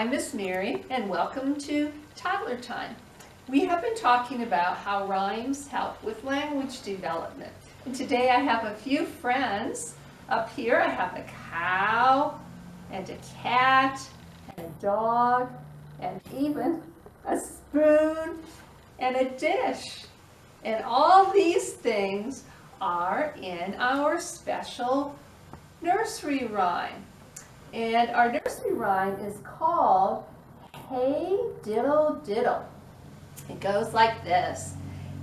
I'm Miss Mary, and welcome to Toddler Time. We have been talking about how rhymes help with language development. And today I have a few friends. Up here I have a cow, and a cat, and a dog, and even a spoon and a dish. And all these things are in our special nursery rhyme. And our nursery rhyme is called Hey Diddle Diddle. It goes like this.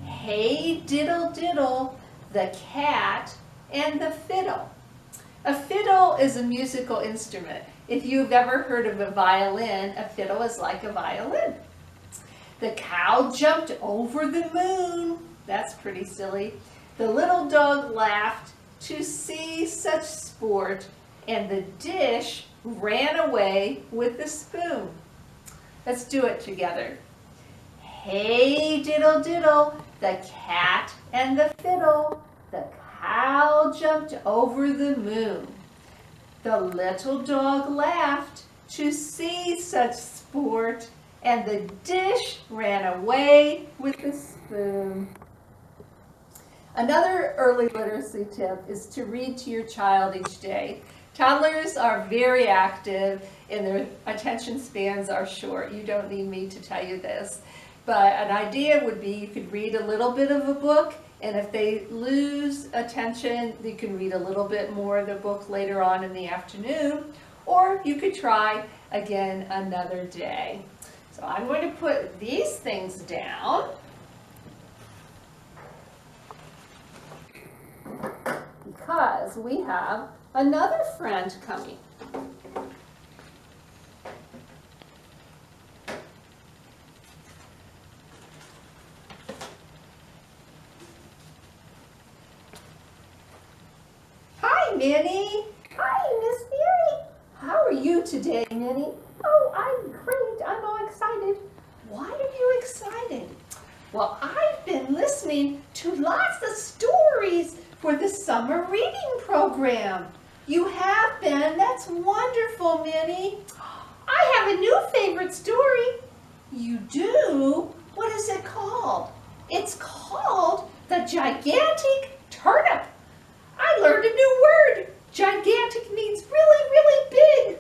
Hey diddle diddle, the cat and the fiddle. A fiddle is a musical instrument. If you've ever heard of a violin, a fiddle is like a violin. The cow jumped over the moon. That's pretty silly. The little dog laughed to see such sport, and the dish ran away with the spoon. Let's do it together. Hey diddle diddle, the cat and the fiddle. The cow jumped over the moon. The little dog laughed to see such sport, and the dish ran away with the spoon. Another early literacy tip is to read to your child each day. Toddlers are very active and their attention spans are short. You don't need me to tell you this. But an idea would be you could read a little bit of a book, and if they lose attention, you can read a little bit more of the book later on in the afternoon, or you could try again another day. So I'm going to put these things down. Because we have another friend coming. Hi, Minnie. Hi, Miss Mary. How are you today, Minnie? Oh, I'm great. I'm all excited. Why are you excited? Well, I've been listening to lots of stories for the summer reading program. You have been? That's wonderful, Minnie. I have a new favorite story. You do? What is it called? It's called The Gigantic Turnip. I learned a new word. Gigantic means really, really big.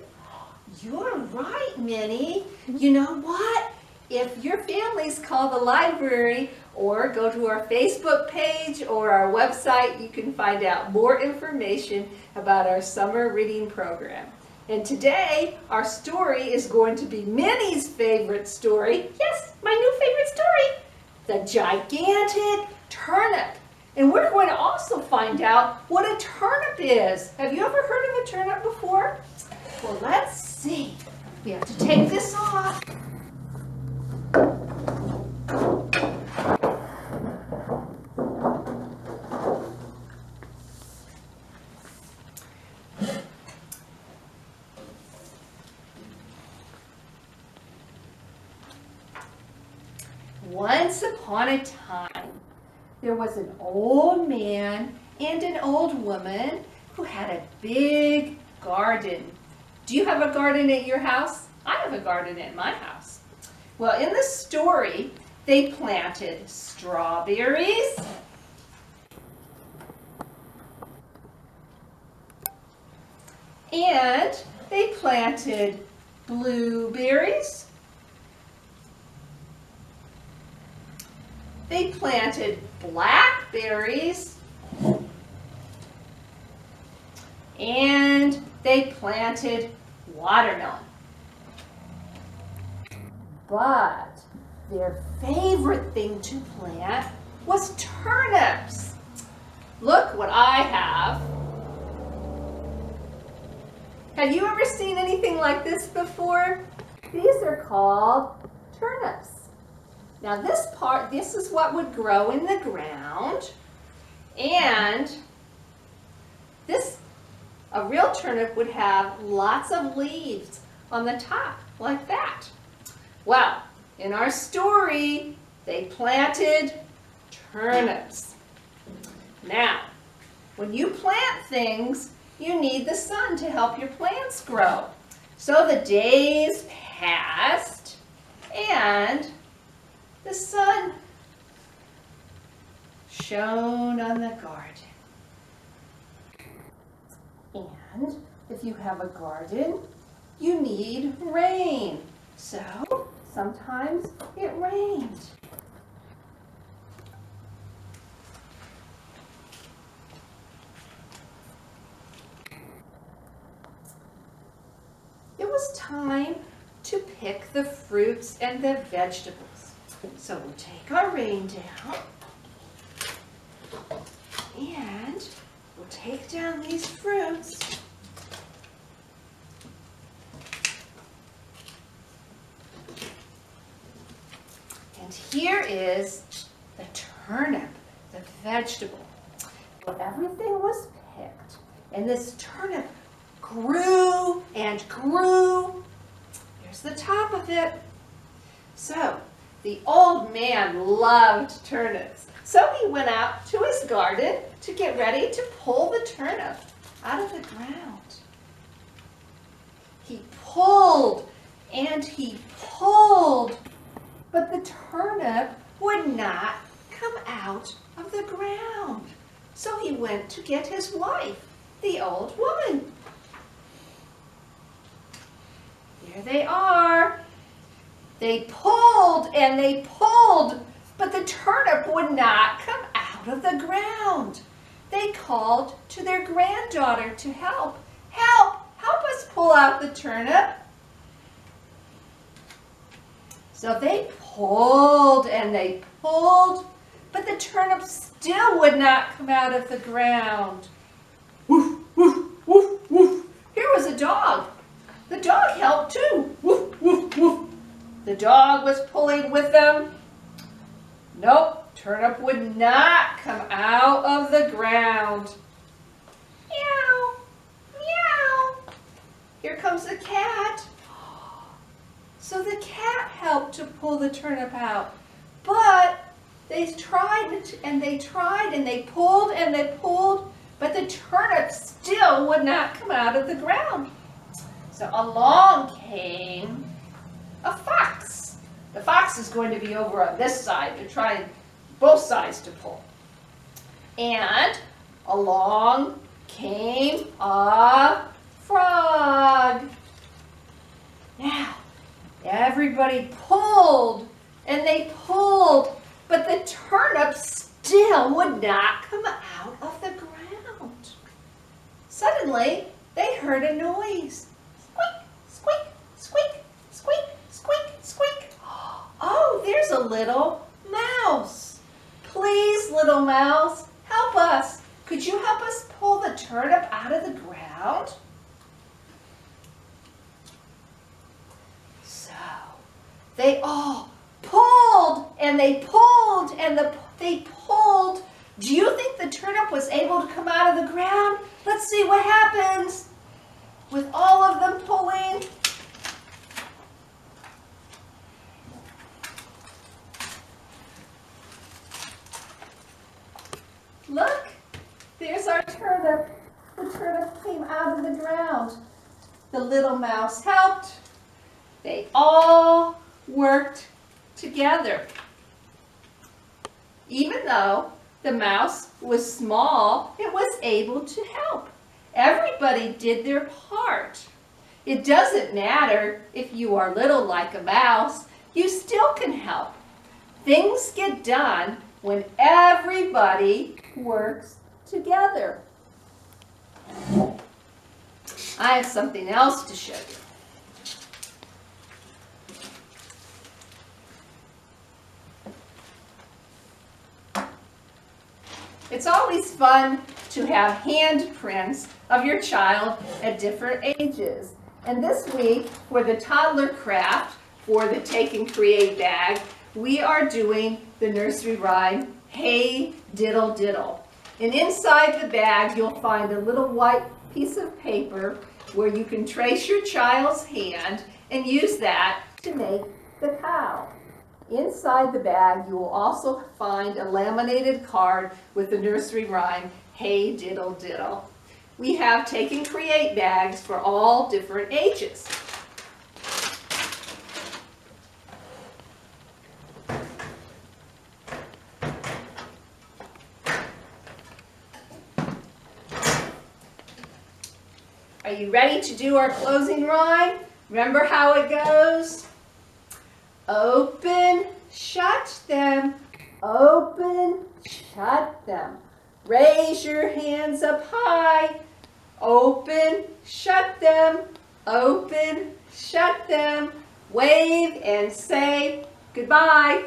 You're right, Minnie. You know what? If your families call the library or go to our Facebook page or our website, you can find out more information about our summer reading program. And today, our story is going to be Minnie's favorite story. Yes, my new favorite story. The Gigantic Turnip. And we're going to also find out what a turnip is. Have you ever heard of a turnip before? Well, let's see. We have to take this off. Once upon a time, there was an old man and an old woman who had a big garden. Do you have a garden at your house? I have a garden at my house. Well, in the story, they planted strawberries, and they planted blueberries. They planted blackberries, and they planted watermelon. But their favorite thing to plant was turnips. Look what I have. Have you ever seen anything like this before? These are called turnips. Now this is what would grow in the ground, and a real turnip would have lots of leaves on the top, like that. Well, in our story, they planted turnips. Now, when you plant things, you need the sun to help your plants grow. So the days passed. and the sun shone on the garden. And if you have a garden, you need rain. So sometimes it rained. It was time to pick the fruits and the vegetables. So we'll take our rain down and we'll take down these fruits. And here is the turnip, the vegetable. Well, everything was picked, and this turnip grew and grew. Here's the top of it. So the old man loved turnips. So he went out to his garden to get ready to pull the turnip out of the ground. He pulled and he pulled, but the turnip would not come out of the ground. So he went to get his wife, the old woman. Here they are. They pulled and they pulled, but the turnip would not come out of the ground. They called to their granddaughter to help. Help! Help us pull out the turnip. So they pulled and they pulled, but the turnip still would not come out of the ground. Woof, woof, woof, woof. Here was a dog. The dog helped too. Woof, woof, woof. The dog was pulling with them. Nope, turnip would not come out of the ground. Meow, meow. Here comes the cat. So the cat helped to pull the turnip out, but they tried and they tried and they pulled, but the turnip still would not come out of the ground. So along came a fox. The fox is going to be over on this side to try both sides to pull. And along came a frog. Now, everybody pulled and they pulled, but the turnip still would not come out of the ground. Suddenly, they heard a noise. Squeak, squeak, squeak, squeak, squeak, squeak. Oh, there's a little mouse. Please, little mouse, help us. Could you help us pull the turnip out of the ground? So, they all pulled and they pulled and they pulled. Do you think the turnip was able to come out of the ground? Let's see what happens with all of them pulling. Look, there's our turnip. The turnip came out of the ground. The little mouse helped. They all worked together. Even though the mouse was small, it was able to help. Everybody did their part. It doesn't matter if you are little like a mouse, you still can help. Things get done when everybody works together. I have something else to show you. It's always fun to have handprints of your child at different ages. And this week, for the toddler craft, for the Take and Create bag, we are doing the nursery rhyme, Hey Diddle Diddle. And inside the bag, you'll find a little white piece of paper where you can trace your child's hand and use that to make the cow. Inside the bag, you will also find a laminated card with the nursery rhyme, Hey Diddle Diddle. We have Take and Create bags for all different ages. Are you ready to do our closing rhyme? Remember how it goes? Open, shut them. Open, shut them. Raise your hands up high. Open, shut them. Open, shut them. Wave and say goodbye.